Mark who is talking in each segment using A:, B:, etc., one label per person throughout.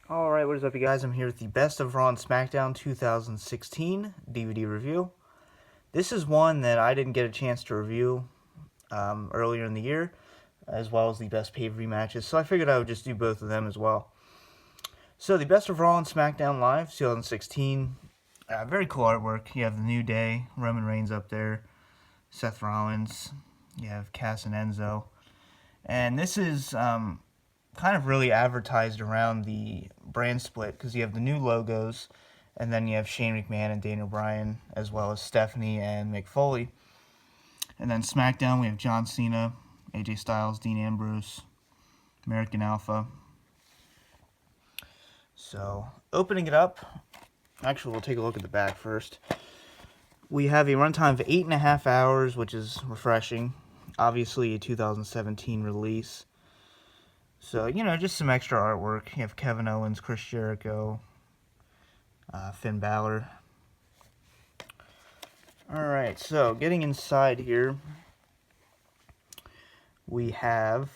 A: Alright, what is up, you guys? I'm here with the Best of Raw and Smackdown 2016 DVD review. This is one that I didn't get a chance to review earlier in the year, as well as the best pay-per-view matches, so I figured I would just do both of them as well. So, the Best of Raw and Smackdown Live 2016, very cool artwork. You have the New Day, Roman Reigns up there, Seth Rollins, you have Cass and Enzo, and this is kind of really advertised around the brand split because you have the new logos, and then you have Shane McMahon and Daniel Bryan, as well as Stephanie and Mick Foley. And then SmackDown, we have John Cena, AJ Styles, Dean Ambrose, American Alpha. So, opening it up, actually we'll take a look at the back first. We have a runtime of 8.5 hours, which is refreshing. Obviously a 2017 release. So, just some extra artwork. You have Kevin Owens, Chris Jericho, Finn Balor. Alright, so getting inside here, we have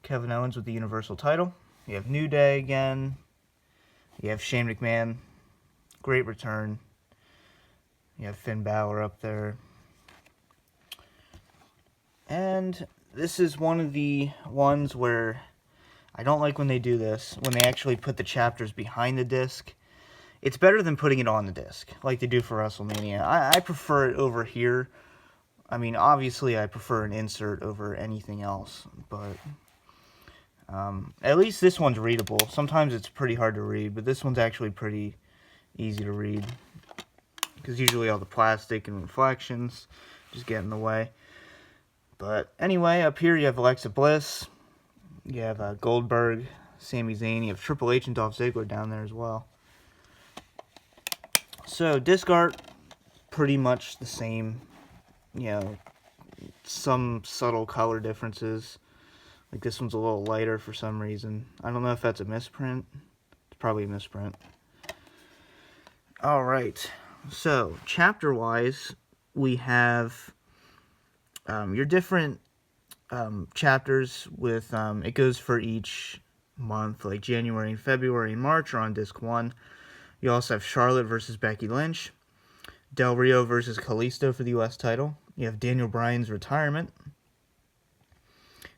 A: Kevin Owens with the Universal title. You have New Day again. You have Shane McMahon. Great return. You have Finn Balor up there. And this is one of the ones where I don't like when they do this, when they actually put the chapters behind the disc. It's better than putting it on the disc, like they do for WrestleMania. I prefer it over here. I mean, obviously I prefer an insert over anything else, but at least this one's readable. Sometimes it's pretty hard to read, but this one's actually pretty easy to read, because usually all the plastic and reflections just get in the way. But anyway, up here you have Alexa Bliss, you have Goldberg, Sami Zayn, you have Triple H and Dolph Ziggler down there as well. So, disc art, pretty much the same, some subtle color differences. Like this one's a little lighter for some reason. I don't know if that's a misprint. It's probably a misprint. Alright, so chapter-wise, we have your different chapters with, it goes for each month, like January and February and March are on disc 1. You also have Charlotte versus Becky Lynch, Del Rio versus Kalisto for the U.S. title. You have Daniel Bryan's retirement,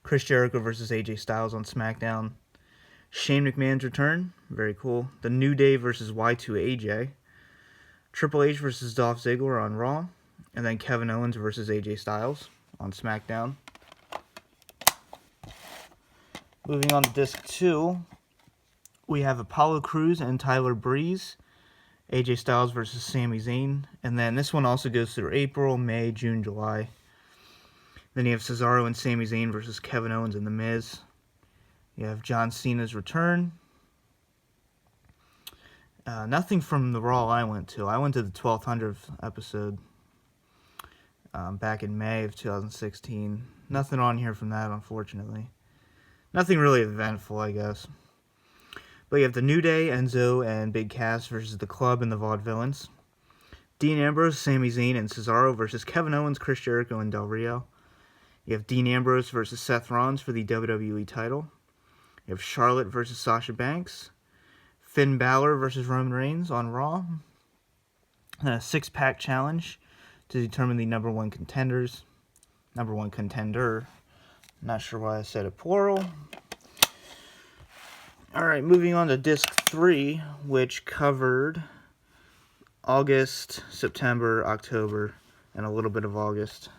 A: Chris Jericho versus AJ Styles on SmackDown, Shane McMahon's return, very cool, The New Day versus Y2AJ, Triple H versus Dolph Ziggler on Raw, and then Kevin Owens versus AJ Styles on SmackDown. Moving on to disc 2, we have Apollo Crews and Tyler Breeze, AJ Styles versus Sami Zayn, and then this one also goes through April, May, June, July. Then you have Cesaro and Sami Zayn versus Kevin Owens and The Miz. You have John Cena's return. Nothing from the Raw I went to. I went to the 1200th episode back in May of 2016. Nothing on here from that, unfortunately. Nothing really eventful, I guess. But you have the New Day, Enzo, and Big Cass versus The Club and the Vaudevillains. Dean Ambrose, Sami Zayn, and Cesaro versus Kevin Owens, Chris Jericho, and Del Rio. You have Dean Ambrose versus Seth Rollins for the WWE title. You have Charlotte versus Sasha Banks. Finn Balor versus Roman Reigns on Raw. And a 6-pack challenge to determine the number one contender. Not sure why I said it plural. Alright, moving on to disc 3, which covered August, September, October, and a little bit of August.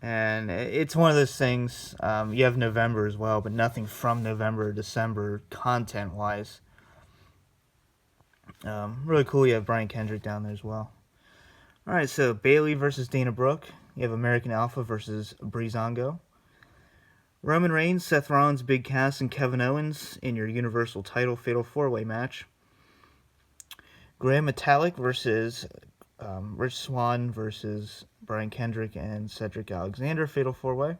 A: And it's one of those things, you have November as well, but nothing from November or December content-wise. Really cool, you have Brian Kendrick down there as well. Alright, so Bayley versus Dana Brooke. You have American Alpha versus Breezango. Roman Reigns, Seth Rollins, Big Cass, and Kevin Owens in your Universal title Fatal 4-Way match. Graham Metalik versus Rich Swann versus Brian Kendrick and Cedric Alexander, Fatal 4-Way.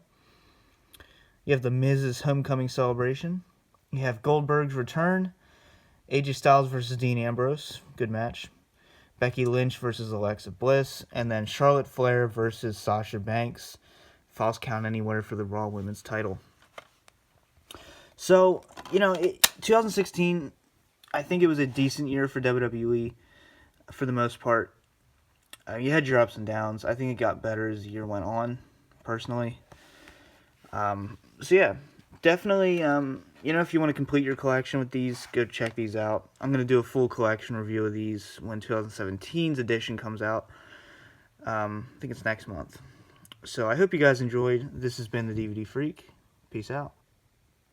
A: You have the Miz's Homecoming Celebration. You have Goldberg's return. AJ Styles versus Dean Ambrose, good match. Becky Lynch versus Alexa Bliss. And then Charlotte Flair versus Sasha Banks. Falls Count Anywhere for the Raw Women's title. So, 2016, I think it was a decent year for WWE for the most part. You had your ups and downs. I think it got better as the year went on, personally. So yeah, definitely, if you want to complete your collection with these, go check these out. I'm going to do a full collection review of these when 2017's edition comes out. I think it's next month. So I hope you guys enjoyed. This has been the DVD Freak. Peace out.